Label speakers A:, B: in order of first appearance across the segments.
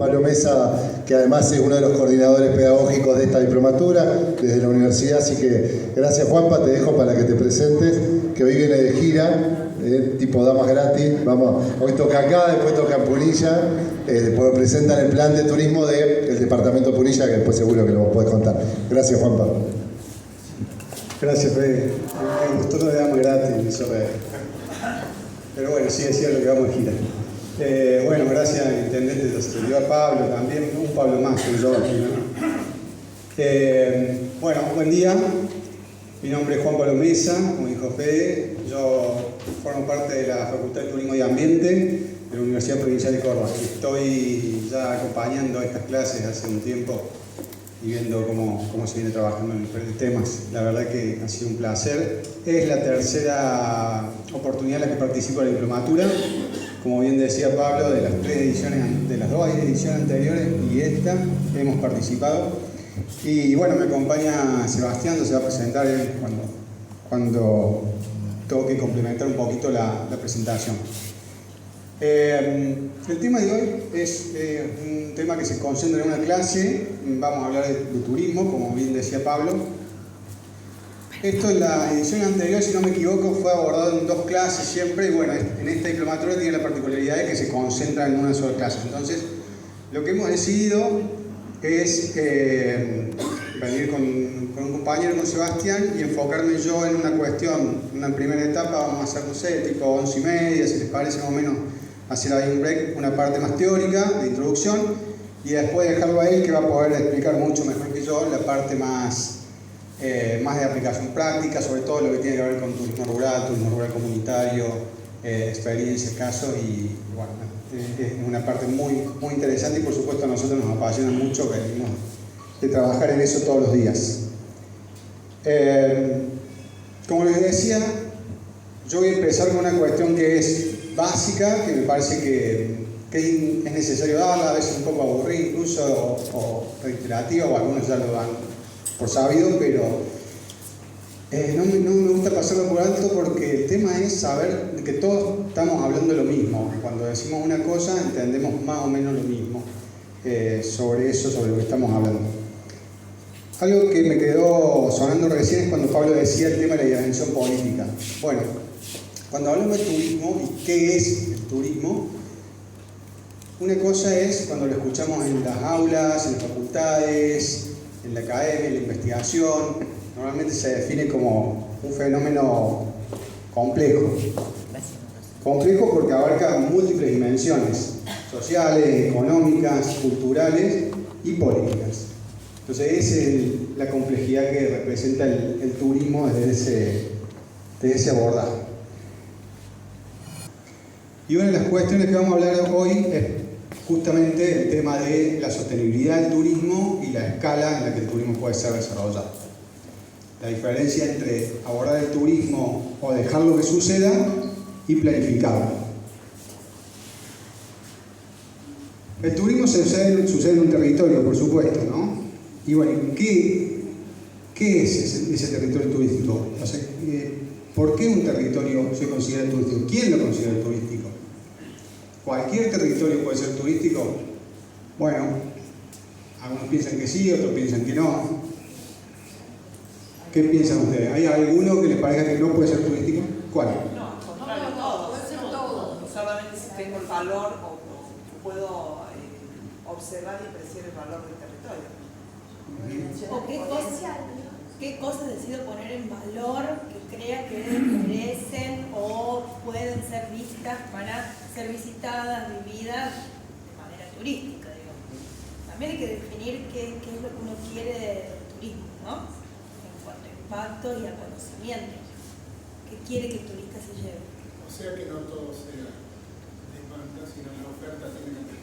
A: Pablo Mesa, que además es uno de los coordinadores pedagógicos de esta diplomatura desde la universidad, así que gracias Juanpa, te dejo para que te presentes, que hoy viene de gira, tipo damas gratis, vamos, hoy toca acá, después toca en Punilla, después presentan el plan de turismo del departamento Punilla, que después seguro que lo podés contar. Gracias Juanpa.
B: Gracias, Fede. Me gustó lo de damas gratis, me hizo reír. Pero bueno, sí decía lo que vamos a gira. Bueno, gracias al intendente, lo escribió a Pablo también, un Pablo más que yo aquí, ¿no? Bueno, buen día. Mi nombre es Juan Pablo Mesa, como dijo Fede. Yo formo parte de la Facultad de Turismo y Ambiente de la Universidad Provincial de Córdoba. Estoy ya acompañando estas clases hace un tiempo y viendo cómo se viene trabajando en diferentes temas. La verdad que ha sido un placer. Es la tercera oportunidad en la que participo en la diplomatura. Como bien decía Pablo, de las 3 ediciones, de las 2 ediciones anteriores y esta, hemos participado. Y bueno, me acompaña Sebastián, se va a presentar él cuando toque complementar un poquito la presentación. El tema de hoy es un tema que se concentra en una clase. Vamos a hablar de turismo, como bien decía Pablo. Esto en la edición anterior, si no me equivoco, fue abordado en 2 clases siempre, y bueno, en esta diplomatura tiene la particularidad de que se concentra en una sola clase. Entonces, lo que hemos decidido es venir con un compañero, con Sebastián, y enfocarme yo en una cuestión. Una primera etapa vamos a hacer, no sé, tipo 11:30, si les parece más o menos, hacer ahí un break, una parte más teórica, de introducción, y después dejarlo a él, que va a poder explicar mucho mejor que yo la parte más de aplicación práctica, sobre todo lo que tiene que ver con turismo rural comunitario, experiencias, casos, y bueno, es una parte muy, muy interesante, y por supuesto a nosotros nos apasiona mucho, venimos de trabajar en eso todos los días. Como les decía, yo voy a empezar con una cuestión que es básica, que me parece que es necesario darla, a veces un poco aburrida incluso, o reiterativa, o algunos ya lo dan por sabido, pero no me gusta pasarlo por alto, porque el tema es saber que todos estamos hablando de lo mismo, que cuando decimos una cosa entendemos más o menos lo mismo sobre lo que estamos hablando. Algo que me quedó sonando recién es cuando Pablo decía el tema de la dimensión política. Bueno, cuando hablamos de turismo y qué es el turismo, una cosa es cuando lo escuchamos en las aulas, en las facultades, en la academia, en la investigación. Normalmente se define como un fenómeno complejo. Complejo porque abarca múltiples dimensiones: sociales, económicas, culturales y políticas. Entonces esa es la complejidad que representa el turismo desde ese abordaje. Y una de las cuestiones que vamos a hablar hoy es justamente el tema de la sostenibilidad del turismo y la escala en la que el turismo puede ser desarrollado. La diferencia entre abordar el turismo o dejarlo que suceda y planificarlo. El turismo sucede en un territorio, por supuesto, ¿no? Y bueno, ¿qué es ese territorio turístico? O sea, ¿por qué un territorio se considera turístico? ¿Quién lo considera turístico? ¿Cualquier territorio puede ser turístico? Bueno, algunos piensan que sí, otros piensan que no. ¿Qué piensan ustedes? ¿Hay alguno que les parezca que no puede ser turístico? ¿Cuál?
C: No, todo, puede ser todo. Solamente si tengo el valor o puedo observar y apreciar el valor del territorio.
D: ¿O qué cosas decido poner en valor que crea que merecen o pueden ser vistas para ser visitadas, vividas de manera turística, digamos? También hay que definir qué es lo que uno quiere del turismo, ¿no? En cuanto a impacto y a conocimiento. ¿Qué quiere que el turista se lleve?
E: O sea que no todo sea demanda, sino la oferta tiene que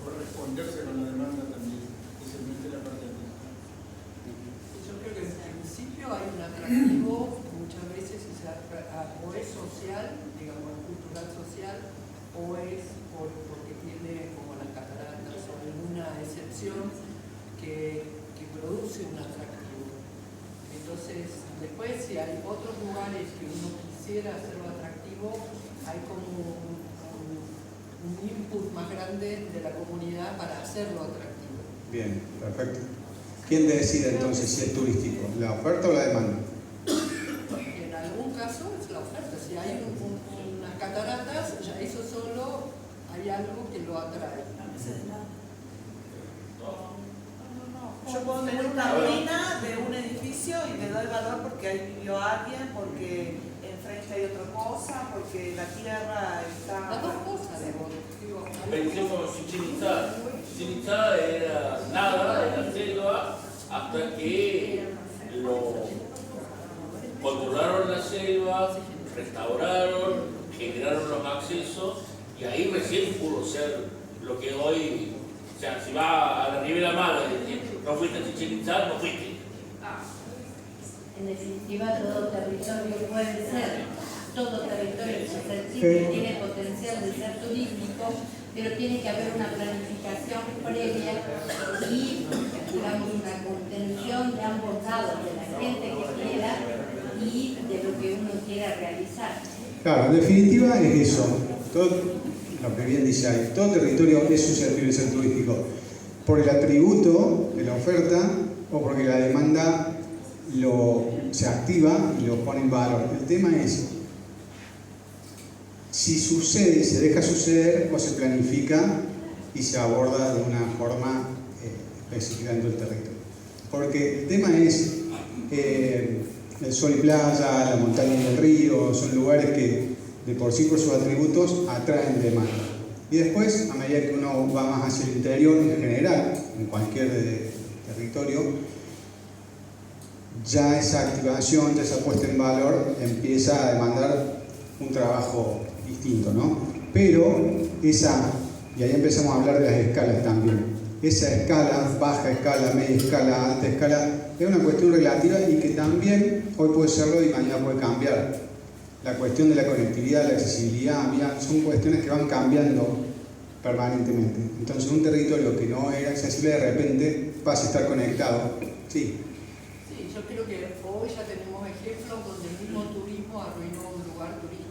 E: corresponderse con la demanda también, especialmente la parte de
F: yo creo que en principio hay un atractivo, muchas veces o es social, digamos, cultural social, o es porque tiene como las cataratas o alguna excepción que produce un atractivo. Entonces, después si hay otros lugares que uno quisiera hacerlo atractivo, hay como input más grande de la comunidad para hacerlo atractivo.
B: Bien, perfecto. ¿Quién decide entonces si es turístico? ¿La oferta o la demanda?
F: En algún caso es la oferta. Si hay unas cataratas, ya eso solo hay algo que lo atrae.
C: Yo puedo tener una ruina de un edificio y le doy valor porque ahí vivió alguien, porque enfrente hay otra cosa, porque la tierra está...
F: Las dos cosas, digo.
G: Pensemos en Chichén Itzá. Chichén Itzá era nada, era selva, hasta que lo controlaron la selva, restauraron, generaron los accesos y ahí recién pudo ser lo que hoy, o sea, si va a la Ribera Maya y decir, no fuiste a Chichén Itzá, no fuiste.
H: En definitiva, todo territorio puede ser, todo territorio susceptible tiene potencial de ser turístico, pero tiene que haber una planificación previa y, digamos, una contención de ambos lados, de la gente que quiera y de lo que uno quiera realizar.
B: Claro, en definitiva es eso. Todo lo que bien dice ahí, todo territorio es susceptible de ser turístico por el atributo de la oferta o porque la demanda se activa y lo pone en valor. El tema es si sucede y se deja suceder o se planifica y se aborda de una forma específica dentro del territorio. Porque el tema es el sol y playa, la montaña y el río, son lugares que de por sí por sus atributos atraen demanda. Y después, a medida que uno va más hacia el interior en general, en cualquier territorio, ya esa activación, ya esa puesta en valor empieza a demandar un trabajo distinto, ¿no? Pero y ahí empezamos a hablar de las escalas también. Esa escala, baja escala, media escala, alta escala, es una cuestión relativa y que también hoy puede serlo y mañana puede cambiar. La cuestión de la conectividad, la accesibilidad, son cuestiones que van cambiando permanentemente. Entonces un territorio que no era accesible de repente pasa a estar conectado. Sí.
F: Sí, yo creo que hoy ya tenemos ejemplos donde el mismo turismo arruinó un lugar turístico.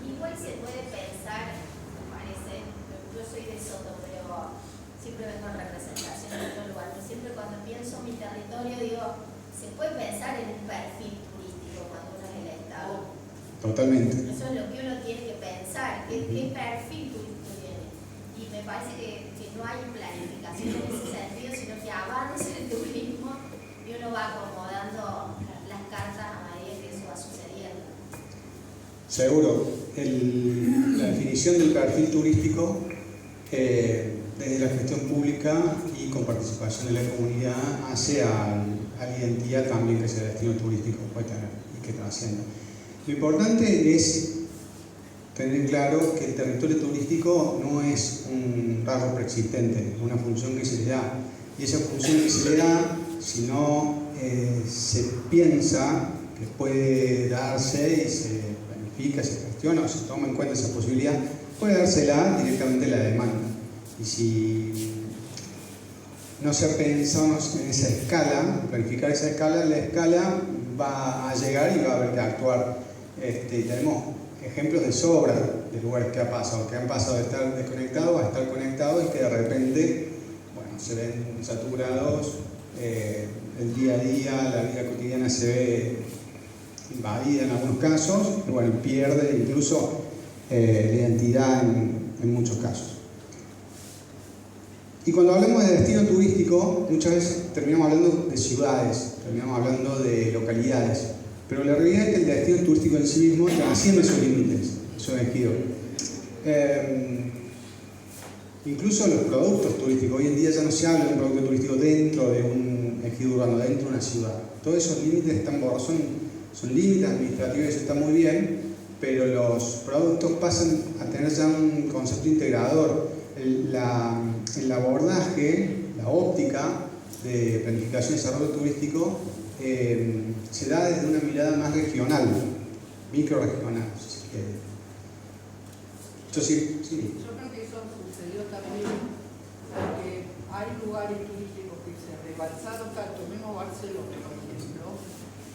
I: Igual se puede pensar, me parece, yo soy de Soto, pero siempre vengo en representación de otro lugar, pero siempre cuando pienso en mi territorio digo, se puede pensar en un perfil turístico cuando uno es el Estado.
B: Totalmente.
I: Eso es lo que uno tiene que pensar, qué perfil turístico tiene. Y me parece que no hay planificación en ese sentido, sino que avanza el turismo y uno va acomodando las cartas a medida que eso va sucediendo.
B: Seguro. La definición del perfil turístico desde la gestión pública y con participación de la comunidad hace a la identidad también que ese destino turístico puede tener y que trascienda. Lo importante es tener claro que el territorio turístico no es un rasgo preexistente, es una función que se le da. Y esa función que se le da, si no se piensa que puede darse y se planifica, se gestiona o se toma en cuenta esa posibilidad, puede dársela directamente la demanda. Y si no se pensa en esa escala, planificar esa escala, la escala va a llegar y va a haber que actuar. Tenemos ejemplos de sobra de lugares que han pasado de estar desconectados a estar conectados y que de repente, se ven saturados, el día a día, la vida cotidiana se ve invadida en algunos casos, y pierde incluso la identidad en muchos casos. Y cuando hablamos de destino turístico, muchas veces terminamos hablando de ciudades, terminamos hablando de localidades, pero la realidad es que el destino turístico en sí mismo trasciende esos límites, esos ejidos. Incluso los productos turísticos, hoy en día ya no se habla de un producto turístico dentro de un ejido urbano, dentro de una ciudad. Todos esos límites están borrados, son límites administrativos, eso está muy bien, pero los productos pasan a tener ya un concepto integrador. El abordaje, la óptica de planificación y desarrollo turístico se da desde una mirada más regional, microrregional, si se quiere. Sí.
F: Yo creo que eso sucedió también porque hay lugares turísticos que se rebalsaron tanto, menos Barcelona, por ejemplo,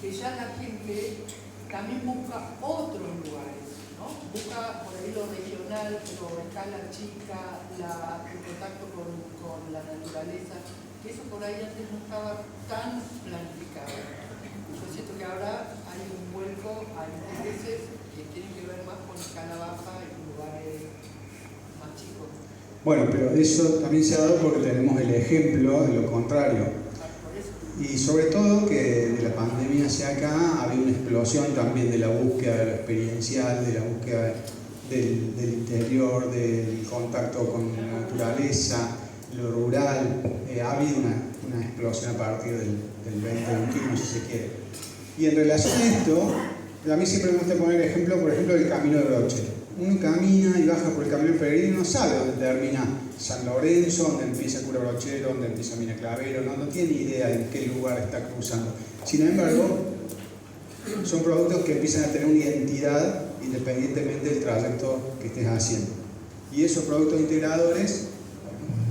F: que ya la gente también busca otros lugares, ¿no? ¿no? Busca por ahí lo regional, pero escala chica, el contacto con la naturaleza, que eso por ahí antes no estaba tan planificado. Yo siento que ahora hay un vuelco a intereses que tienen que ver más con escala baja y lugares más chicos.
B: Bueno, pero eso también se ha dado porque tenemos el ejemplo de lo contrario. Y sobre todo que de la pandemia hacia acá había una explosión también de la búsqueda de lo experiencial, de la búsqueda del interior, del contacto con la naturaleza, lo rural. Ha habido una explosión a partir del 2021, si se quiere. Y en relación a esto, a mí siempre me gusta poner el ejemplo, por ejemplo, del Camino de Broche. Uno camina y baja por el Camino del Peregrino y no sabe dónde termina San Lorenzo, dónde empieza Cura Brochero, dónde empieza Mina Clavero, no tiene idea de en qué lugar está cruzando. Sin embargo, son productos que empiezan a tener una identidad independientemente del trayecto que estés haciendo. Y esos productos integradores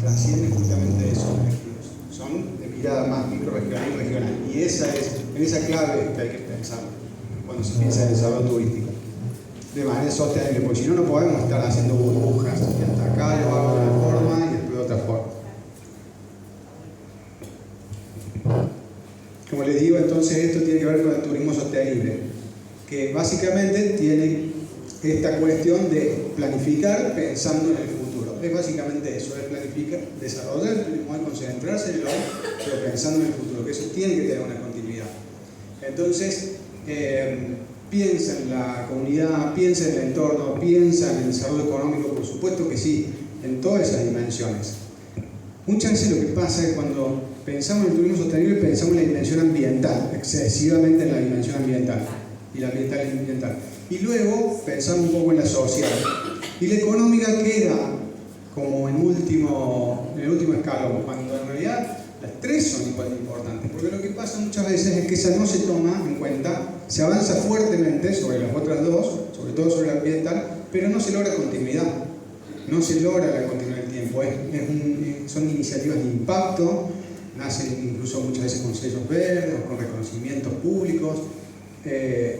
B: trascienden justamente esos objetivos. Son de mirada más microrregional y regional. Y en esa clave que hay que pensar cuando se piensa en el desarrollo turístico. De manera sostenible, porque si no, no podemos estar haciendo burbujas. Y hasta acá lo hago de una forma y después de otra forma. Como les digo, entonces esto tiene que ver con el turismo sostenible, que básicamente tiene esta cuestión de planificar pensando en el futuro. Es básicamente eso, es planificar, desarrollar el turismo, concentrarse en el hoy, pero pensando en el futuro, que eso tiene que tener una continuidad. Entonces, piensa en la comunidad, piensa en el entorno, piensa en el desarrollo económico, por supuesto que sí, en todas esas dimensiones. Muchas veces lo que pasa es que cuando pensamos en el turismo sostenible pensamos en la dimensión ambiental, excesivamente en la dimensión ambiental, y la ambiental. Y luego pensamos un poco en la social. Y la económica queda como en el último escalón, cuando en realidad las tres son igual de importantes, porque lo que pasa muchas veces es que esa no se toma en cuenta, se avanza fuertemente sobre las otras dos, sobre todo sobre la ambiental, pero no se logra continuidad, no se logra la continuidad del tiempo. Son iniciativas de impacto, nacen incluso muchas veces con sellos verdes o con reconocimientos públicos,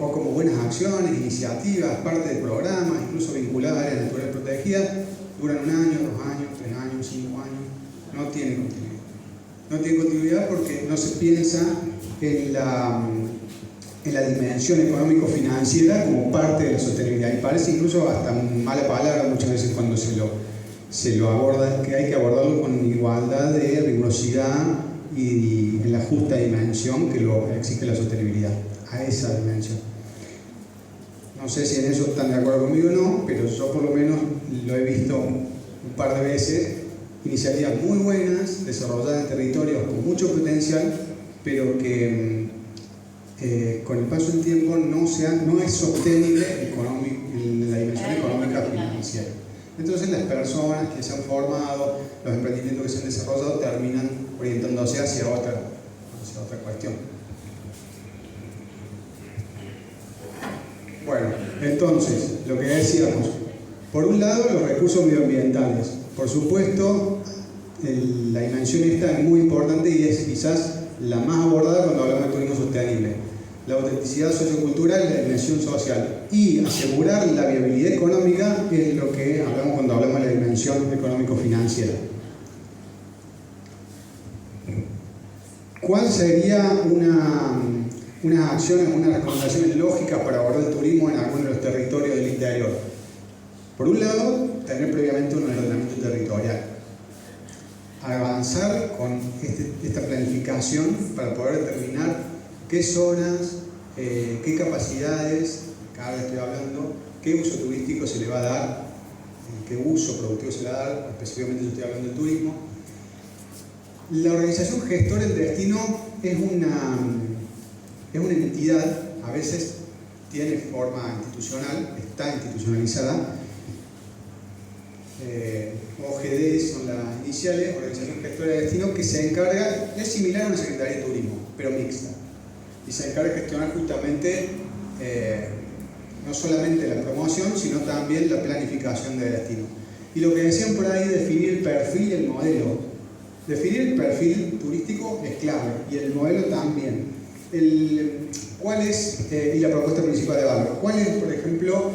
B: o como buenas acciones, iniciativas, parte de programas, incluso vinculadas a áreas naturales protegidas, duran 1 año, 2 años, 3 años, 5 años, no tienen continuidad. No tiene continuidad porque no se piensa en la dimensión económico-financiera como parte de la sostenibilidad. Y parece incluso hasta mala palabra muchas veces cuando se lo aborda, que hay que abordarlo con igualdad de rigurosidad y en la justa dimensión que lo exige la sostenibilidad, a esa dimensión. No sé si en eso están de acuerdo conmigo o no, pero yo por lo menos lo he visto un par de veces. Iniciativas muy buenas, desarrolladas en territorios con mucho potencial, pero que con el paso del tiempo no es sostenible en la dimensión económica financiera. Entonces las personas que se han formado, los emprendimientos que se han desarrollado terminan orientándose hacia otra cuestión. Bueno, entonces, lo que decíamos, por un lado los recursos medioambientales. Por supuesto, la dimensión esta es muy importante y es quizás la más abordada cuando hablamos de turismo sostenible. La autenticidad sociocultural y la dimensión social. Y asegurar la viabilidad económica es lo que hablamos cuando hablamos de la dimensión económico-financiera. ¿Cuál sería unas acciones, unas recomendaciones lógicas para abordar el turismo en algunos de los territorios del interior? Por un lado, tener previamente un ordenamiento territorial. Avanzar con esta planificación para poder determinar qué zonas, qué capacidades, cada vez estoy hablando, qué uso turístico se le va a dar, qué uso productivo se le va a dar, específicamente yo estoy hablando del turismo. La organización gestora del destino es una entidad, a veces tiene forma institucional, está institucionalizada. OGD son las iniciales, Organización Gestora de Destino, que se encarga, es similar a una Secretaría de Turismo, pero mixta, y se encarga de gestionar justamente no solamente la promoción, sino también la planificación de destino. Y lo que decían por ahí, definir el perfil y el modelo. Definir el perfil turístico es clave, y el modelo también. ¿Cuál es, y la propuesta principal de valor? ¿Cuál es, por ejemplo,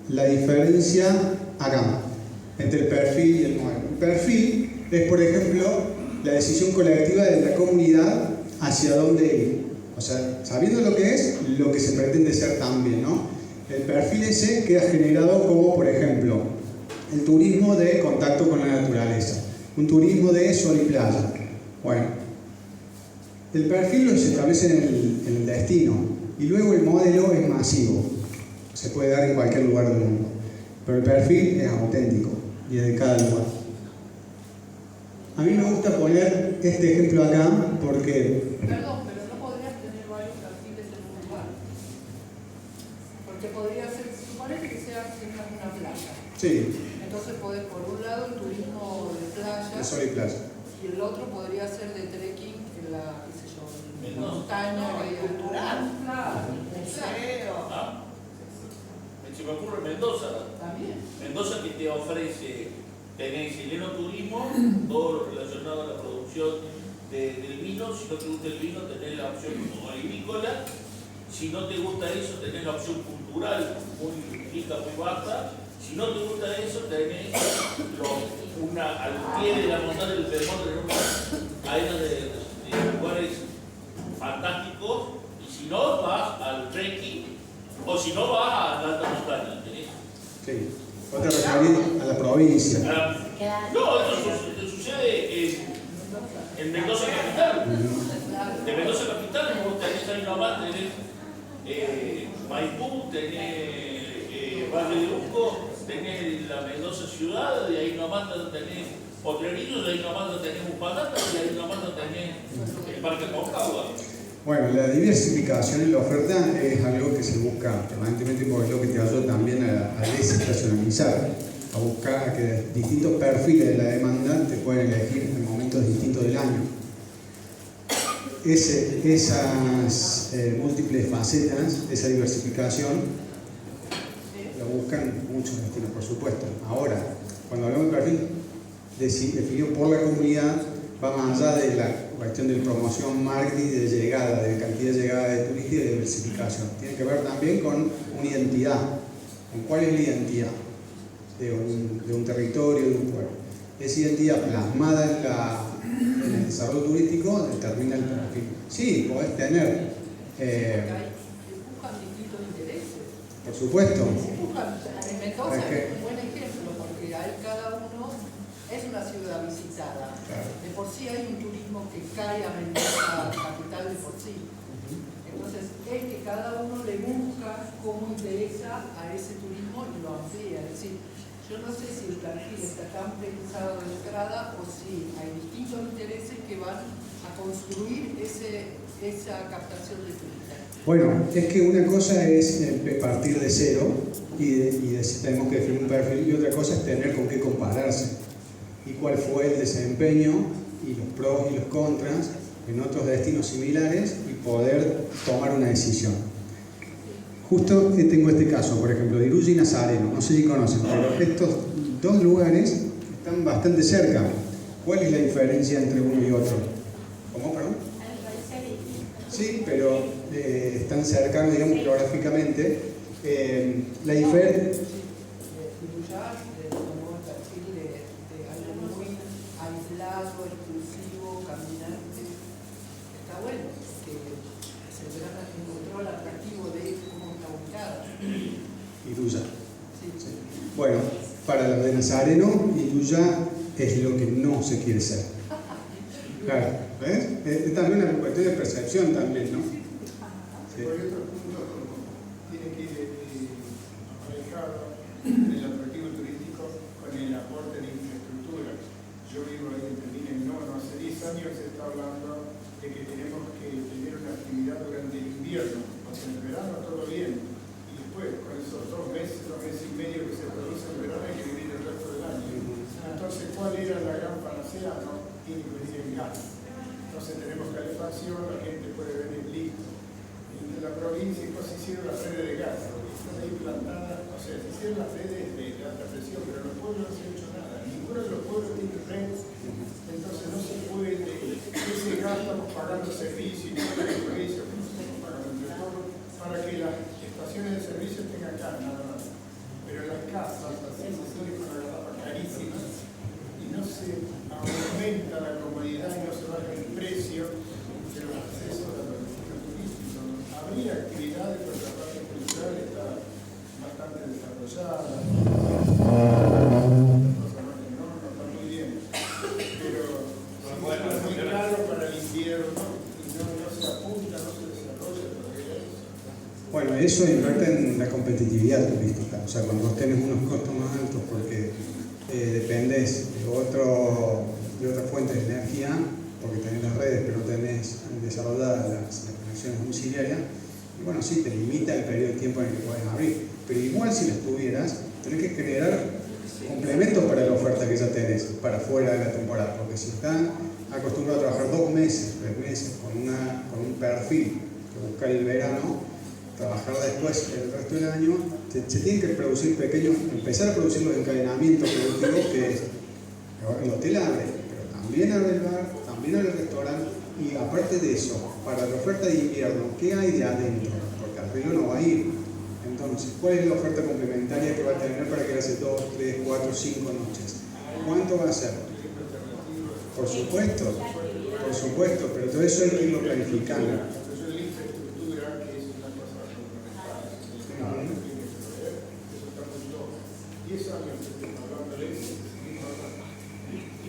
B: la diferencia acá entre el perfil y el modelo. El perfil es, por ejemplo, la decisión colectiva de la comunidad hacia dónde ir. O sea, sabiendo lo que es, lo que se pretende ser también, ¿no? El perfil ese queda generado como, por ejemplo, el turismo de contacto con la naturaleza, un turismo de sol y playa. Bueno, el perfil lo se establece en el destino y luego el modelo es masivo, se puede dar en cualquier lugar del mundo, pero el perfil es auténtico y es de cada lugar. A mí me gusta poner este ejemplo acá porque...
F: Perdón, pero no podrías tener varios perfiles en un lugar. Porque podría ser, suponete que sea una playa.
B: Sí.
F: Entonces podés, por un lado, el turismo de playa.
B: De sol y playa.
F: Y el otro podría ser de trekking en la, qué sé yo, en la montaña.
C: Cultural.
F: Claro.
C: Museo.
G: Se me ocurre Mendoza.
F: También.
G: Mendoza que te ofrece, tenés el enoturismo, todo lo relacionado a la producción del vino. Si no te gusta el vino, tenés la opción agrícola. Si no te gusta eso, tenés la opción cultural, muy rica, muy vasta. Si no te gusta eso, tenés al pie de la montaña del Pedemonte, hay de lugares fantásticos. Y si no, vas al trekking, o si no, vas a la alta montaña. ¿Tenés?
B: Sí. Otra referida a la provincia.
G: No, esto sucede en Mendoza capital. De Mendoza capital, vos tenés ahí nomás, tenés Maipú, tenés Valle de Uco, tenés la Mendoza ciudad, de ahí nomás tenés Potrerillos, de ahí nomás tenés Upatata, y de ahí nomás tenés el Parque Aconcagua.
B: Bueno, la diversificación en la oferta es algo que se busca permanentemente porque es lo que te ayuda también a desestacionalizar, a buscar a que distintos perfiles de la demanda te pueden elegir en momentos distintos del año. Esas múltiples facetas, esa diversificación, la buscan muchos destinos, por supuesto. Ahora, cuando hablamos de perfil definido por la comunidad, va más allá de la cuestión de promoción, marketing, de llegada, de cantidad de llegada de turistas y de diversificación. Tiene que ver también con una identidad. ¿Con cuál es la identidad de un territorio, de un pueblo? Esa identidad plasmada en el desarrollo turístico determina el perfil. Sí, podés tener...
F: Buscan distintos intereses.
B: por supuesto.
F: En Mendoza es un buen ejemplo porque ahí cada uno es una ciudad visitada.
B: Claro.
F: De por sí hay un turismo que cae a Mendoza, capital de por sí. Entonces es que cada uno le busca cómo interesa a ese turismo y lo amplía. Es decir, yo no sé si el perfil está tan pensado de entrada o si hay distintos intereses que van a construir esa captación de turistas.
B: Bueno, es que una cosa es partir de cero y decir tenemos que definir un perfil y otra cosa es tener con qué compararse y cuál fue el desempeño y los pros y los contras en otros destinos similares y poder tomar una decisión. Justo tengo este caso, por ejemplo, de Iruya y Nazareno, no sé si conocen, pero estos dos lugares están bastante cerca. ¿Cuál es la diferencia entre uno y otro? ¿Cómo, perdón? Sí, pero están cercanos, digamos, geográficamente. La diferencia...
F: tomó el perfil de algo muy aislado, exclusivo, caminante. Está bueno, porque se encontró el atractivo de cómo está ubicada.
B: Iruya.
F: Sí.
B: Sí. Bueno, para los de Nazareno, Iruya es lo que no se quiere ser. Claro, ¿ves? Es también una cuestión de percepción también, ¿no? Sí.
E: Por otro punto, tiene que ir aparejado el atractivo turístico con el aporte de infraestructura. Yo vivo ahí en Termina, no hace 10 años se está hablando de que tenemos que tener una actividad durante el invierno, porque en el verano todo bien, y después con esos 2 meses y medio que se produce en verano hay que vivir el resto del año. Entonces, ¿cuál era la gran panacea? No, tiene que venir en gas. Entonces tenemos calefacción, la gente puede venir listo. En la provincia se hicieron las redes de gas, están ahí plantadas, o sea, se hicieron las redes de alta presión, pero en los pueblos no se ha hecho nada. Ninguno de los pueblos tiene redes, entonces no se puede, ese gas estamos pagando servicios, y no estamos pagando entre todos, para que las estaciones de servicio aumenta la comodidad y no se baja el precio de los accesos a los destinos turísticos. Habría actividades, pero la parte cultural está bastante desarrollada. No está muy bien. Pero es muy claro para el invierno y no se apunta, no se desarrolla todavía eso.
B: Bueno, eso impacta en la competitividad turística. O sea, cuando vos tenés unos costos más altos porque dependés de otra fuente de energía, porque tenés las redes pero no tenés desarrolladas las conexiones domiciliarias, y bueno, sí, te limita el periodo de tiempo en el que podés abrir. Pero igual si las tuvieras, tenés que generar complementos para la oferta que ya tenés para fuera de la temporada, porque si están acostumbrados a trabajar 2 meses, 3 meses con un perfil que busca el verano, trabajar después el resto del año, se tienen que producir empezar a producir los encadenamientos productivos que es el hotel abre, pero también abre el bar, también abre el restaurante, y aparte de eso, para la oferta de invierno, ¿qué hay de adentro? Porque al río no va a ir. Entonces, ¿cuál es la oferta complementaria que va a tener para quedarse 2, 3, 4, 5 noches? ¿Cuánto va a ser? Por supuesto, pero todo eso hay que irlo planificando.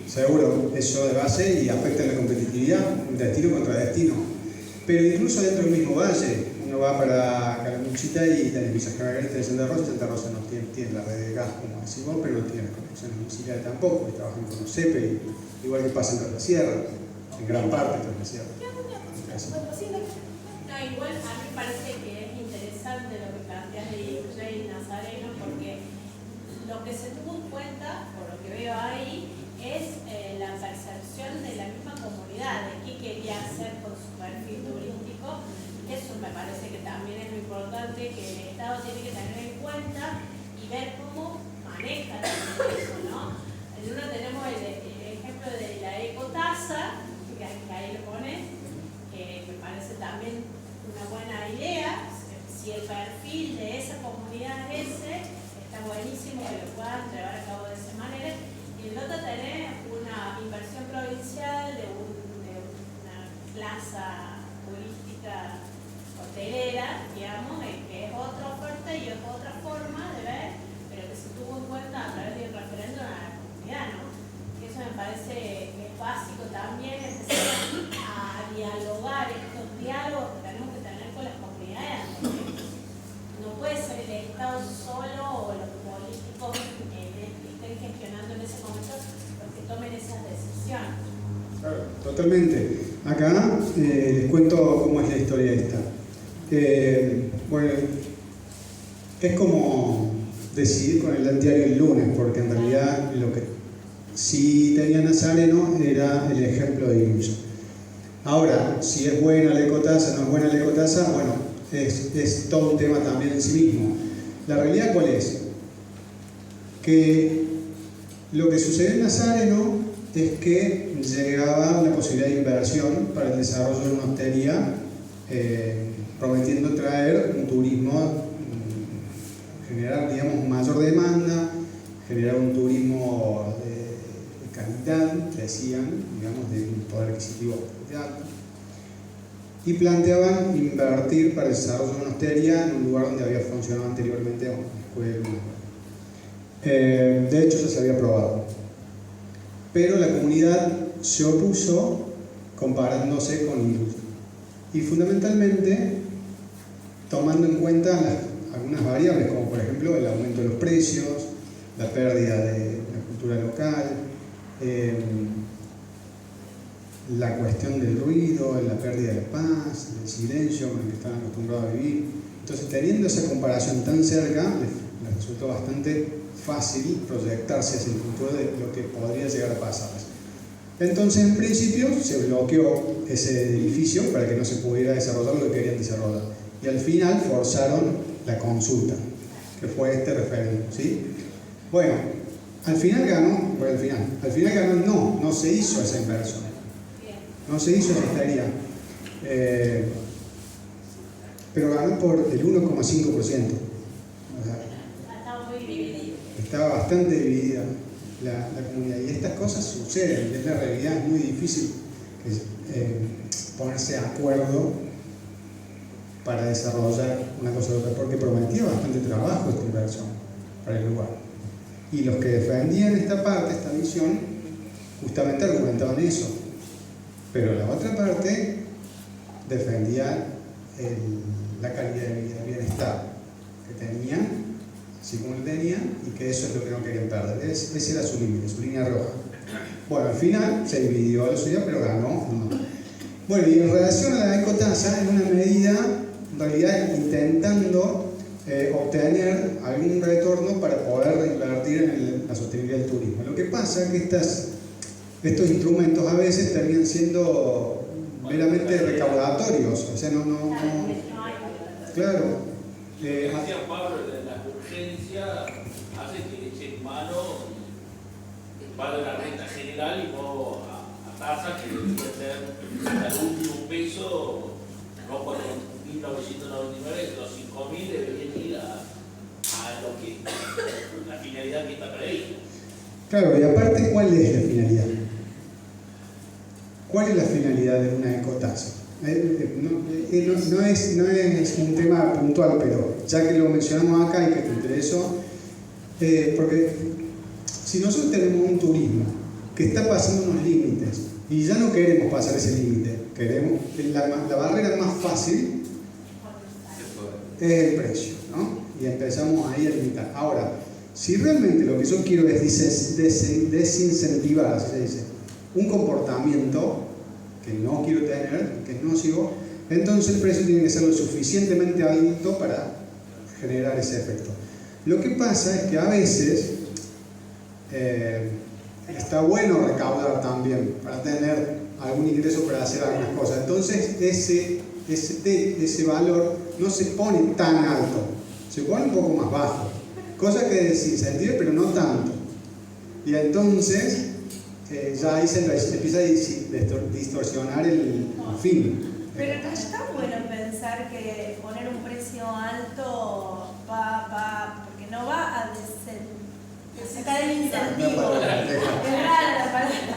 B: Seguro, eso de base y afecta la competitividad, destino contra destino. Pero incluso dentro del mismo valle, uno va para Calamuchita y tenés Villa Margarita de Santa Rosa. Santa Rosa no tiene la red de gas, como decís vos, pero no tiene las conexiones domiciliarias tampoco, y trabajan con los CEPE, igual que pasa en Torre Sierra, en gran parte de Torre Sierra.
J: No, igual a mí me parece que es interesante lo que planteas de Jay Nazareno, porque lo que se tuvo en cuenta, por lo que veo ahí, es la percepción de la misma comunidad, de qué quería hacer con su perfil turístico. Eso me parece que también es lo importante, que el Estado tiene que tener en cuenta y ver cómo maneja eso, ¿no? En uno tenemos el ejemplo de la ecotasa, que ahí lo pones, que me parece también una buena idea. Si el perfil de esa comunidad es ese, está buenísimo que lo puedan llevar a cabo de esa manera. Y el otro tenés una inversión provincial de una plaza turística hotelera, digamos, que es otra oferta y es otra forma de ver, pero que se tuvo en cuenta a través de un referéndum a la comunidad, ¿no? Que eso me parece que es básico también, empezar a dialogar estos diálogos que tenemos que tener con las comunidades, porque no puede ser el Estado solo o los políticos estén gestionando en ese momento los que tomen esas decisiones.
B: Claro, totalmente. Acá les cuento cómo es la historia esta. Bueno, es como decidir con el diario el lunes, porque en realidad lo que sí tenía Nazareno era el ejemplo de Iruya. Ahora, si es buena la ecotasa, no es buena la ecotasa, bueno, es todo un tema también en sí mismo. La realidad, ¿cuál es? Que lo que sucedió en Nazareno es que llegaba la posibilidad de inversión para el desarrollo de una hostería, prometiendo traer un turismo, generar, digamos, mayor demanda, generar un turismo de calidad, decían, digamos, de un poder adquisitivo alto, y planteaban invertir para el desarrollo de una hostería en un lugar donde había funcionado anteriormente una escuela. De hecho, ya se había aprobado. Pero la comunidad se opuso comparándose con Iruya. Y fundamentalmente tomando en cuenta algunas variables, como por ejemplo el aumento de los precios, la pérdida de la cultura local, la cuestión del ruido, la pérdida de paz, del silencio con el que están acostumbrados a vivir. Entonces, teniendo esa comparación tan cerca, les resultó bastante fácil proyectarse hacia el futuro de lo que podría llegar a pasar. Entonces, en principio, se bloqueó ese edificio para que no se pudiera desarrollar lo que querían desarrollar. Y al final forzaron la consulta, que fue este referéndum, ¿sí? Bueno, al final ganó el no se hizo esa inversión. No se hizo esa hostería. Pero ganó por el 1,5%.
J: Estaba muy dividido.
B: Estaba bastante dividida. la comunidad. Y estas cosas suceden, y es la realidad, es muy difícil ponerse de acuerdo para desarrollar una cosa u otra, porque prometía bastante trabajo esta inversión para el lugar. Y los que defendían esta parte, esta visión, justamente argumentaban eso. Pero la otra parte defendía la calidad de vida, el bienestar que tenían, así como lo tenían, y que eso es lo que no querían perder. Ese era su límite, su línea roja. Bueno, al final se dividió la suya, pero ganó. No. Bueno, y en relación a la ecotasa, en una medida, en realidad intentando obtener algún retorno para poder reinvertir en la sostenibilidad del turismo. Lo que pasa es que estos instrumentos a veces terminan siendo meramente recaudatorios, o sea, claro.
G: Decía Pablo, la urgencia hace que echen mano va de la renta general y no a tasa que debería ser al último peso, no por 1999, los 5.000 deberían ir a lo que la finalidad que está prevista.
B: Claro, y aparte, ¿cuál es la finalidad? ¿Cuál es la finalidad de una ecotasa? No es un tema puntual, pero ya que lo mencionamos acá y que te interesó, porque si nosotros tenemos un turismo que está pasando unos límites y ya no queremos pasar ese límite, queremos la barrera más fácil es el precio, ¿no? Y empezamos ahí a limitar. Ahora, si realmente lo que yo quiero es desincentivar, así se dice, un comportamiento que no quiero tener, que es nocivo, entonces el precio tiene que ser lo suficientemente alto para generar ese efecto. Lo que pasa es que a veces está bueno recaudar también para tener algún ingreso para hacer algunas cosas. Entonces ese valor no se pone tan alto, se pone un poco más bajo, cosa que desincentiva, pero no tanto. Y entonces ya ahí se empieza a distorsionar el fin.
D: Pero no está bueno pensar que poner un precio alto porque no va a sacar el incentivo. Es rara la palabra.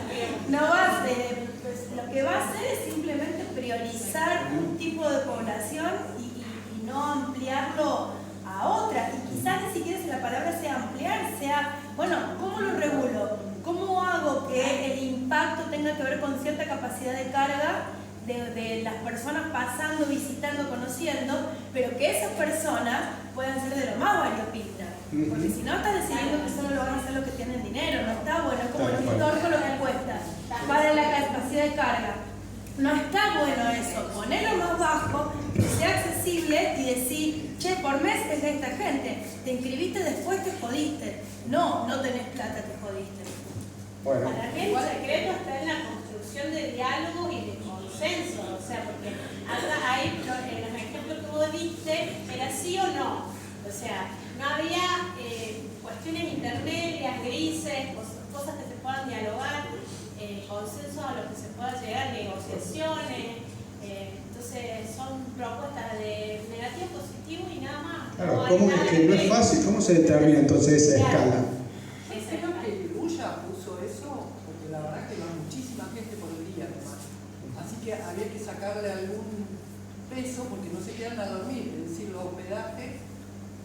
D: No va a ser, pues, lo que va a hacer es simplemente priorizar un tipo de población y no ampliarlo a otra. Y quizás ni siquiera si la palabra sea ampliar, sea, bueno, ¿cómo lo regulo? ¿Cómo hago que el impacto tenga que ver con cierta capacidad de carga de las personas pasando, visitando, conociendo, pero que esas personas puedan ser de lo más variopintas? Porque si no estás decidiendo que solo lo van a hacer los que tienen dinero, no está bueno, es como el torco lo que cuesta, para la capacidad de carga. No está bueno eso, ponerlo más bajo, que sea accesible y decir, che, por mes es de esta gente, te inscribiste después, te jodiste. No tenés plata, te jodiste.
B: Bueno.
J: Para mí el secreto está en la construcción de diálogo y de consenso, o sea, porque ahí los ejemplos que vos diste era sí o no, o sea, no había cuestiones intermedias, grises, cosas que se puedan dialogar, consenso a lo que se pueda llegar, negociaciones, entonces son propuestas de negativo, positivo y nada más.
B: Claro, ¿cómo es que no es fácil? ¿Cómo se determina entonces esa escala?
F: Creo que Luya puso eso porque la verdad que va muchísima gente por el día además. Así que había que sacarle algún peso porque no se quedan a dormir, es decir, los hospedajes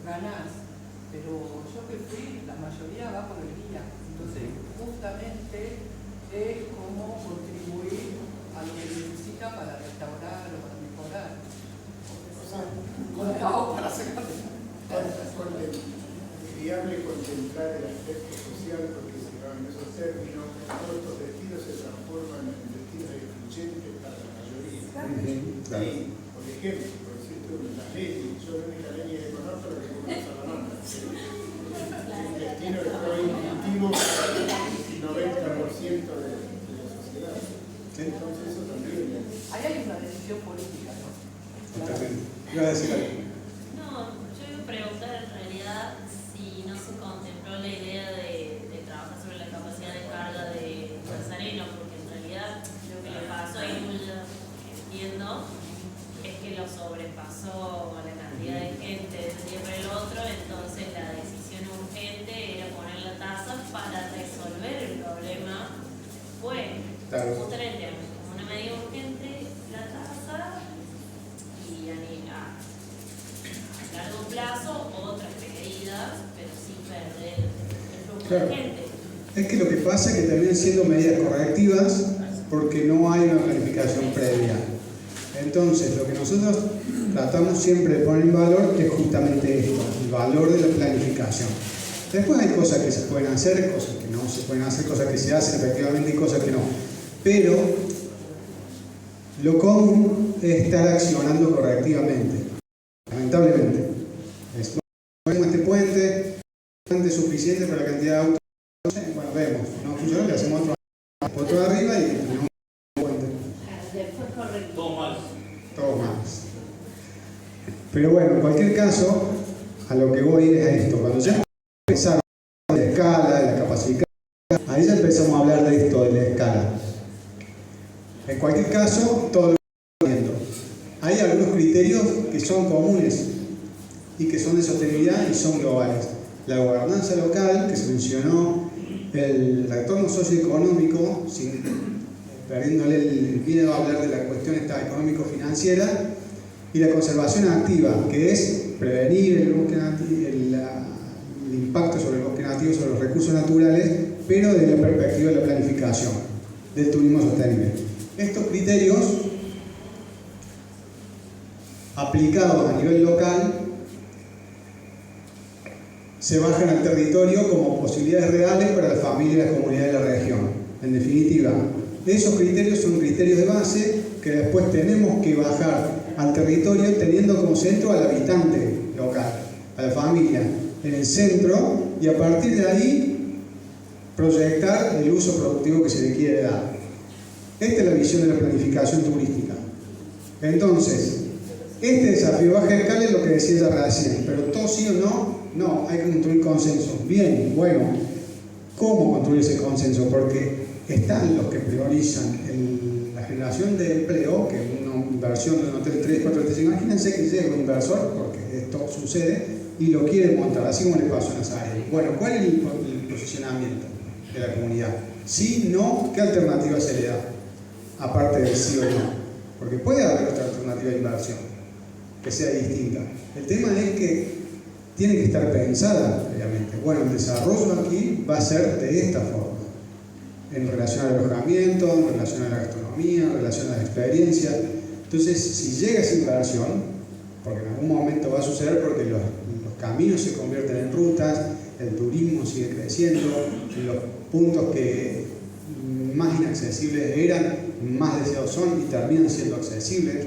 F: ganás. Pero yo que fui, la mayoría va por el día. Entonces, justamente es cómo contribuir a lo que necesita para restaurar o para mejorar. Para sacarle.
E: Viable contemplar el aspecto social porque se en esos términos, todos estos destinos se transforman en destinos excluyentes para la mayoría. Sí, por ejemplo, por decirte una ley, yo la única ley que conozco la que conozco a la nota. Un destino que fue intuitivo para el 90% de la sociedad. Entonces eso también.
F: Ahí hay una decisión política, ¿no?
B: Iba a decir algo.
K: No, yo iba a preguntar en realidad si no se contempló la idea de trabajar sobre la capacidad de carga de Nazareno, porque en realidad lo que le pasó a Irulla, entiendo, es que lo sobrepasó la cantidad de gente de un día para el otro, entonces la decisión urgente era poner la tasa para resolver
B: Claro.
K: Justamente, como una medida urgente, la tasa y a largo plazo otras medidas, pero sin perder el flujo
B: Claro.
K: de gente.
B: Es que lo que pasa es que terminan siendo medidas correctivas porque no hay una planificación previa. Entonces, lo que nosotros tratamos siempre de poner en valor es justamente esto, el valor de la planificación. Después hay cosas que se pueden hacer, cosas que no se pueden hacer, cosas que se hacen efectivamente y cosas que no. Pero lo común es estar accionando correctivamente. Lamentablemente. Ponemos este puente suficiente para la cantidad de autos. Bueno, vemos, no funciona, le hacemos otro de arriba y tenemos un puente.
H: Después correcto.
B: Todo más. Pero bueno, en cualquier caso, a lo que voy es a esto. Cuando ya empezamos a hablar de la escala, de la capacidad, ahí ya empezamos a hablar de esto, de la escala. En cualquier caso, todo lo que estamos viendo. Hay algunos criterios que son comunes y que son de sostenibilidad y son globales. La gobernanza local, que se mencionó, el retorno socioeconómico, perdiéndole el miedo a hablar de la cuestión económico-financiera, y la conservación activa, que es prevenir el impacto sobre el bosque nativo, sobre los recursos naturales, pero desde la perspectiva de la planificación del turismo sostenible. Estos criterios, aplicados a nivel local, se bajan al territorio como posibilidades reales para las familias y las comunidades de la región. En definitiva, esos criterios son criterios de base que después tenemos que bajar al territorio teniendo como centro al habitante local, a la familia, en el centro, y a partir de ahí proyectar el uso productivo que se le quiere dar. Esta es la visión de la planificación turística. Entonces, este desafío baja escala es lo que decía ella recién, pero todo sí o no, no, hay que construir consenso. Bien, bueno, ¿cómo construir ese consenso? Porque están los que priorizan la generación de empleo, que es una inversión de un hotel 3, 4, 5. Imagínense que llega un inversor, porque esto sucede, y lo quiere montar, así como le pasó a Nazareno. Bueno, ¿cuál es el posicionamiento de la comunidad? Sí, no, ¿qué alternativa se le da? Aparte del sí o no. Porque puede haber otra alternativa de inversión que sea distinta. El tema es que tiene que estar pensada previamente. Bueno, el desarrollo aquí va a ser de esta forma, en relación al alojamiento, en relación a la gastronomía, en relación a la experiencia. Entonces, si llega esa inversión, porque en algún momento va a suceder porque los caminos se convierten en rutas, el turismo sigue creciendo, los puntos que más inaccesibles eran, más deseados son y terminan siendo accesibles.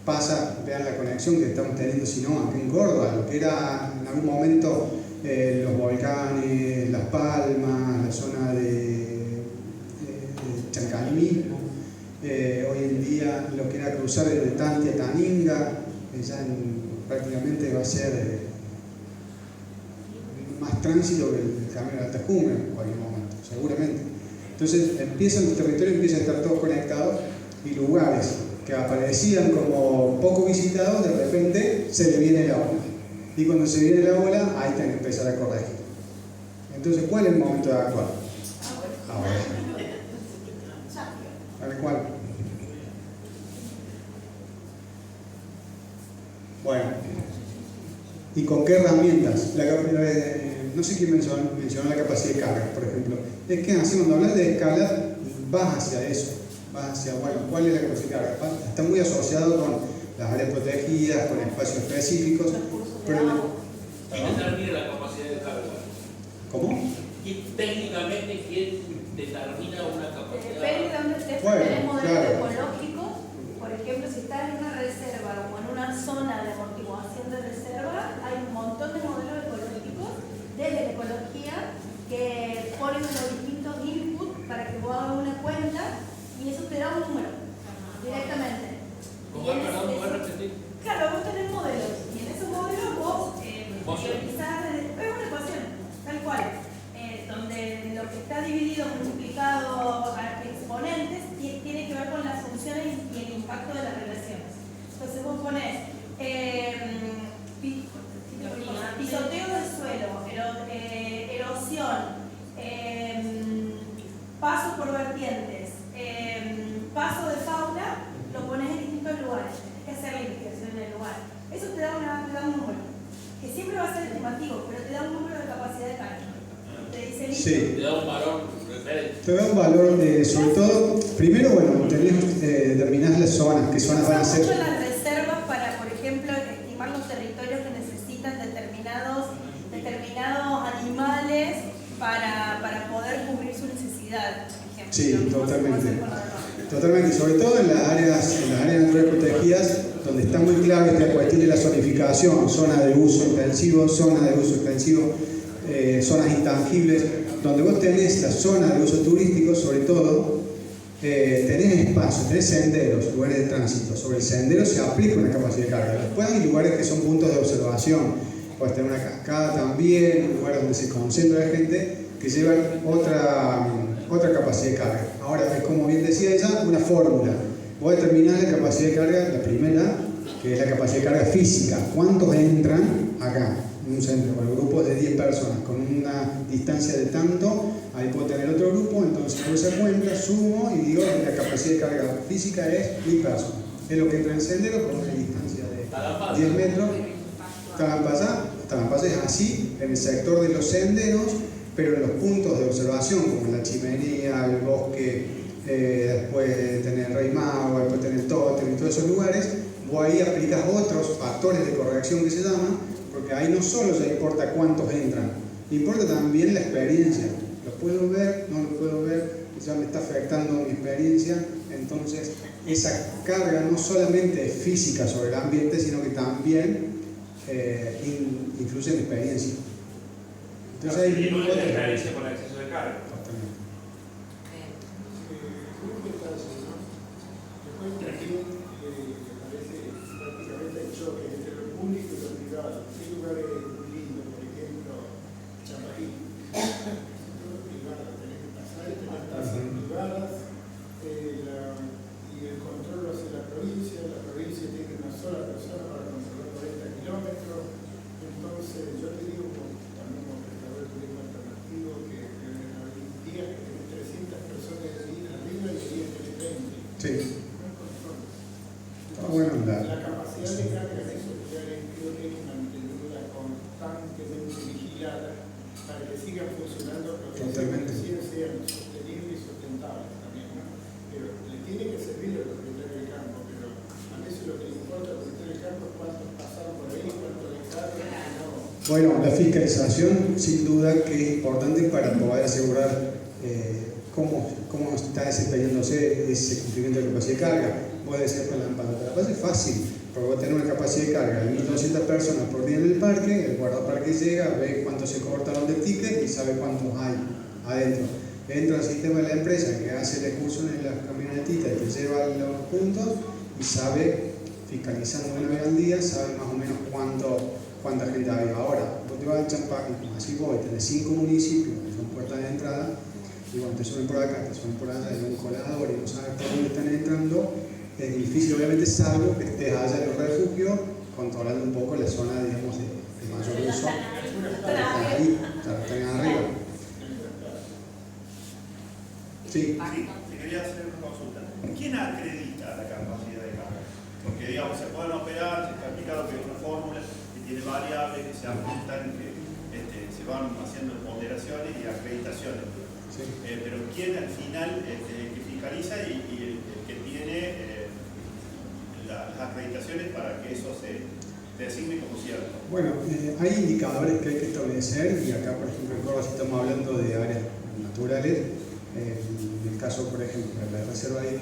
B: Pasa, vean la conexión que estamos teniendo, si no, aquí en Córdoba, lo que era en algún momento los volcanes, Las Palmas, la zona de Chancay mismo, hoy en día lo que era cruzar desde Tanti a Taninga, ya prácticamente va a ser más tránsito que el camino de Alta Cumbre en cualquier momento, seguramente. Entonces el territorio empieza a estar todos conectados y lugares que aparecían como poco visitados, de repente se le viene la ola. Y cuando se viene la ola, hay que empezar a corregir. Entonces, ¿cuál es el momento de actuar? Ahora. ¿A ver cuál? Bueno. ¿Y con qué herramientas? No sé quién mencionó la capacidad de carga, por ejemplo. Es que así cuando hablas de escala, vas hacia eso. Hacia, bueno, ¿cuál es la capacidad de carga? Está muy asociado con las áreas protegidas, con espacios específicos. Pero,
G: ¿quién determina la capacidad de carga?
B: ¿Cómo?
G: Técnicamente, ¿quién determina una capacidad?
D: Depende de dónde estés,
B: bueno,
D: tenés modelos
B: claro.
D: ecológicos. Por ejemplo, si estás en una reserva o en una zona de amortiguación de reserva, hay un montón de modelos ecológicos desde la ecología que ponen los distintos inputs para que vos hagas una cuenta y eso te da un número directamente.
G: ¿Cómo es, perdón, puedes repetir?
D: Claro, vos tenés modelos y en esos modelos vos priorizás, es una ecuación, tal cual, donde lo que está dividido, multiplicado a exponentes, tiene que ver con las funciones y el impacto de las relaciones. Entonces vos ponés pisoteo del suelo, erosión, pasos por vertientes, paso de fauna, lo pones en distintos lugares, tienes que hacer la investigación en el lugar. Eso te da un número, que siempre va a ser estimativo, pero te da un número de capacidad de carga. Te dice listo.
B: Sí.
G: Te da un valor referente.
B: Te da un valor de, sobre todo, primero, bueno, determinás las zonas, qué zonas van a ser.
D: Se usan mucho las reservas para, por ejemplo, estimar los territorios que necesitan determinados animales para poder cubrir su necesidad, por ejemplo.
B: Sí, totalmente. Totalmente, sobre todo en las áreas naturales protegidas, donde está muy clave esta cuestión de la zonificación, zona de uso intensivo, zonas intangibles, donde vos tenés la zona de uso turístico, sobre todo, tenés espacios, tenés senderos, lugares de tránsito. Sobre el sendero se aplica una capacidad de carga. Después hay lugares que son puntos de observación, puedes tener una cascada también, un lugar donde se concentra la gente, que llevan otra capacidad de carga. Ahora, es como bien decía ella, una fórmula. Voy a determinar la capacidad de carga, la primera, que es la capacidad de carga física. ¿Cuántos entran acá? En un centro, con grupos de 10 personas, con una distancia de tanto, ahí puedo tener otro grupo, entonces hago esa cuenta, sumo y digo que la capacidad de carga física es 1000 personas. Es lo que entra en el sendero con una distancia de 10 metros. Talampaya es así en el sector de los senderos, pero en los puntos de observación, como la chimenea, el bosque, después tener el Rey Mago, después tener el Tótem y todos esos lugares, vos ahí aplicas otros factores de corrección que se llaman, porque ahí no solo ya importa cuántos entran, importa también la experiencia. ¿Lo puedo ver? ¿No lo puedo ver? Ya me está afectando mi experiencia. Entonces, esa carga no solamente es física sobre el ambiente, sino que también influye en la experiencia. Entonces, hay
L: la experiencia con el exceso de carga.
E: Después también parece prácticamente el choque entre lo público y lo privado. Hay lugares muy lindos, por ejemplo, Champarí. Todo privado, tenés que pasar, tenés tasas privadas, y el control lo hace la provincia tiene una sola persona para controlar 40 kilómetros. Entonces, yo te digo, también como prestador de turismo alternativo, que hay días que tenés 300 personas arriba y días que tenés 20.
B: Sí.
E: Bueno, la capacidad de carga de esos lugares creo que hay que mantenerla constantemente vigilada para que sigan funcionando, pero que recién sean sostenibles y sustentables también, ¿no? Pero le tiene que servir al propietario del campo, pero a veces lo que le importa al propietario del campo es cuántos pasaron por ahí, cuántos le cargan, no.
B: Bueno, la fiscalización sin duda que es importante para poder asegurar cómo está desempeñándose ese cumplimiento de capacidad de carga. Puede ser para la base es fácil, porque voy a tener una capacidad de carga de 1200 personas por día en el parque, el guardaparque llega, ve cuánto se cortaron de ticket y sabe cuántos hay adentro. Entra al sistema de la empresa que hace la excursión en las camionetitas y te lleva los puntos y sabe, fiscalizando una vez al día, sabe más o menos cuánta gente hay. Ahora, vos te vas al Champaquí, así voy, tenés 5 municipios que son puertas de entrada, y cuando te suben por acá, te suben por allá, hay un colador y no sabes por dónde están entrando. Es difícil, obviamente, salvo que estés allá en los refugios, controlando un poco la zona, digamos, de mayor uso. Están arriba. Sí.
L: Te quería hacer una consulta. ¿Quién acredita la capacidad de carga? Porque, digamos, se pueden operar, se está explicado que es una fórmula que tiene variables que se ajustan, que se van haciendo ponderaciones y acreditaciones.
B: Sí.
L: Pero ¿quién al final que fiscaliza y el que tiene las acreditaciones para que eso se designe como cierto?
B: Bueno, hay indicadores que hay que establecer, y acá, por ejemplo, en Córdoba, si estamos hablando de áreas naturales, en el caso, por ejemplo, de la Reserva de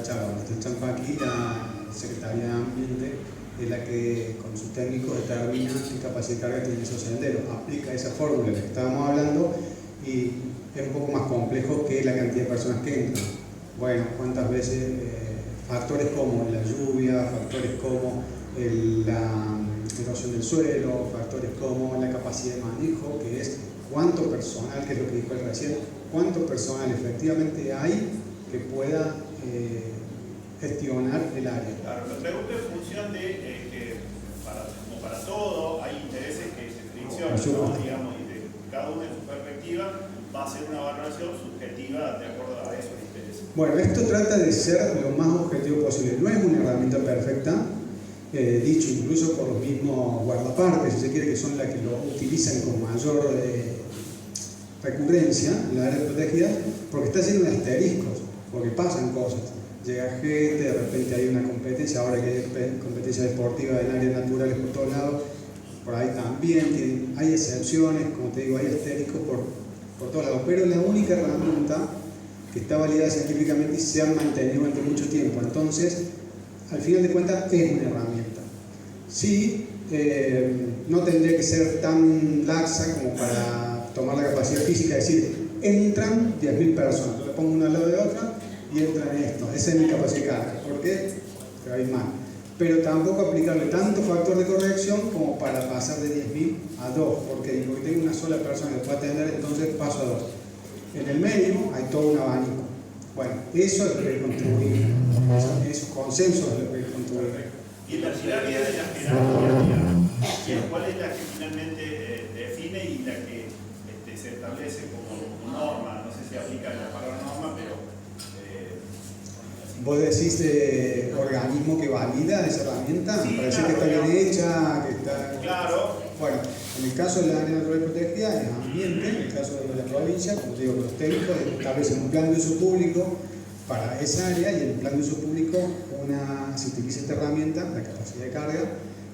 B: Achagua, donde está el Champaquí, la Secretaría de Ambiente es la que con sus técnicos determina qué capacidad de carga tiene esos senderos, aplica esa fórmula que estábamos hablando, y es un poco más complejo que la cantidad de personas que entran. Bueno, cuántas veces factores como la lluvia, factores como la erosión del suelo, factores como la capacidad de manejo, que es cuánto personal, que es lo que dijo él recién, cuánto personal efectivamente hay que pueda gestionar el área.
L: Claro, lo pregunto en función de que como para todo hay intereses que se friccionan, ¿no? Digamos, y de cada uno en su perspectiva va a ser una valoración subjetiva de acuerdo a esos intereses.
B: Bueno, esto trata de ser lo más objetivo posible. No es una herramienta perfecta, dicho incluso por los mismos guardaparques, si se quiere, que son las que lo utilizan con mayor recurrencia en la área protegida, porque está lleno de asteriscos, porque pasan cosas. Llega gente, de repente hay una competencia, ahora que hay competencia deportiva en áreas naturales por todos lados, por ahí también hay excepciones, como te digo, hay asteriscos por todos lados, pero la única herramienta que está validada científicamente y se ha mantenido durante mucho tiempo. Entonces, al final de cuentas, es una herramienta. Sí, no tendría que ser tan laxa como para tomar la capacidad física, es decir, entran 10.000 personas, yo le pongo una al lado de otra y entran en esto. Esa es mi capacidad de carga. ¿Por qué? Porque hay más. Pero tampoco aplicarle tanto factor de corrección como para pasar de 10.000 a 2, porque tengo una sola persona que puede atender, entonces paso a 2. En el medio hay todo un abanico. Bueno, eso es lo que hay que construir. Esos consensos es lo que hay que construir.
L: Y la jerarquía de la jerarquía, ¿cuál es la que finalmente define y la que se establece como norma? No sé si aplica la palabra norma, pero...
B: ¿Vos decís organismo que valida esa herramienta?
L: Sí,
B: parece
L: claro,
B: que está bien hecha, que está...
L: Claro.
B: Bueno, en el caso de la área natural protegida es ambiente, en el caso de la provincia, como te digo, los técnicos establecen un plan de uso público para esa área y en el plan de uso público se utiliza esta herramienta, la capacidad de carga,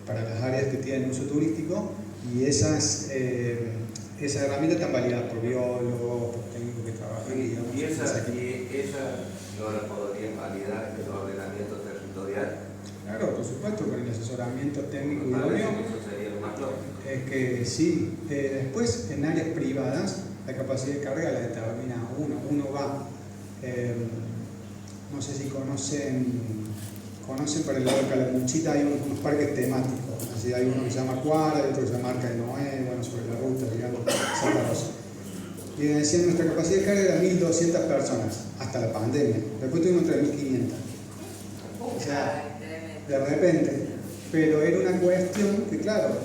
B: para las áreas que tienen uso turístico y esas herramientas están validadas por biólogos, por técnicos que trabajan.
M: ¿Y esa no la podrían validar en el ordenamiento territorial?
B: Claro, por supuesto, con el asesoramiento técnico
M: Parece
B: idóneo.
M: que eso sería lo más lógico.
B: Es que sí. Después, en áreas privadas, la capacidad de carga la determina uno. Uno va, no sé si conocen para el lado de Calamuchita, hay unos parques temáticos. Así, hay uno que se llama Cuara, hay otro que se llama Arca de Noé, bueno, sobre la ruta, digamos, Santa Rosa. Y decían, nuestra capacidad de carga era 1.200 personas, hasta la pandemia. Después tuvimos 3.500. O sea, de repente. Pero era una cuestión que, claro,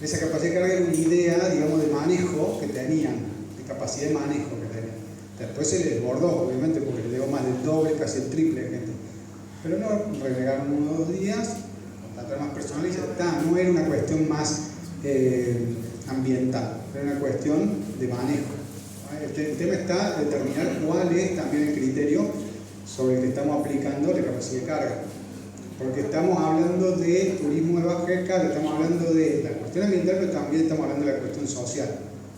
B: esa capacidad de carga era una idea, digamos, de manejo que tenían, de capacidad de manejo que tenían. Después se les desbordó, obviamente, porque le dio más del doble, casi el triple de gente. Pero no, relegaron 1 o 2 días, contratar más personal y ya está. No era una cuestión más ambiental, era una cuestión de manejo. El tema está en determinar cuál es también el criterio sobre el que estamos aplicando la capacidad de carga. Porque estamos hablando de turismo de baja escala, estamos hablando de la cuestión ambiental, pero también estamos hablando de la cuestión social.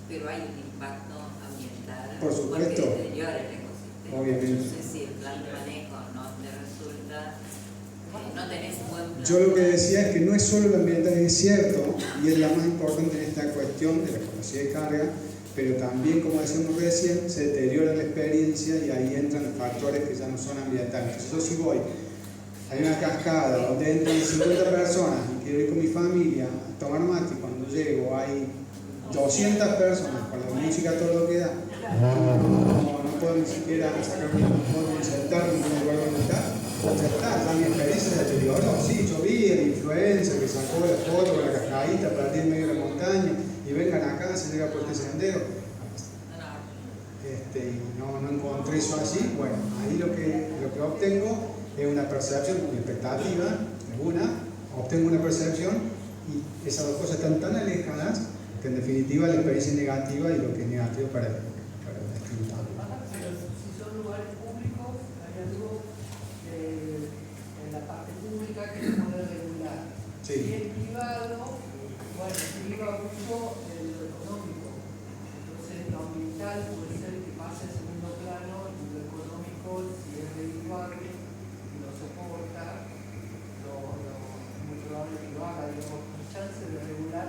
N: Pero hay un impacto ambiental
B: Por supuesto.
N: porque deteriora el ecosistema.
B: Obviamente.
N: Entonces, si el plan de manejo no te resulta, no tenés un buen plan.
B: Yo lo que decía es que no es solo lo ambiental, es cierto, y es la más importante en esta cuestión de la capacidad de carga, pero también, como decíamos recién, se deteriora la experiencia y ahí entran factores que ya no son ambientales. Entonces, yo si voy, hay una cascada donde entran 50 personas y quiero ir con mi familia a tomar mate, y cuando llego hay 200 personas con la música todo lo que da, no puedo ni siquiera sacarme, no puedo ni sentarme en un lugar donde está, ya está, ya mi experiencia se deterioró. Sí, yo vi el influencer que sacó la foto con la cascadita para ti en medio de la montaña y vengan acá, se llega por este sendero. Y no encontré eso así. Bueno, ahí lo que obtengo es una percepción, una expectativa, obtengo una percepción y esas dos cosas están tan alejadas que en definitiva la experiencia es negativa y lo que es negativo para el destino.
F: Pero si son lugares públicos, hay algo en la parte pública que se puede regular.
B: Sí.
F: Y el privado, bueno, priva mucho de lo económico. Entonces lo ambiental puede ser que pase a segundo plano y lo económico, si es redituable y lo soporta, es muy probable que lo haga. Digamos, con chance de regular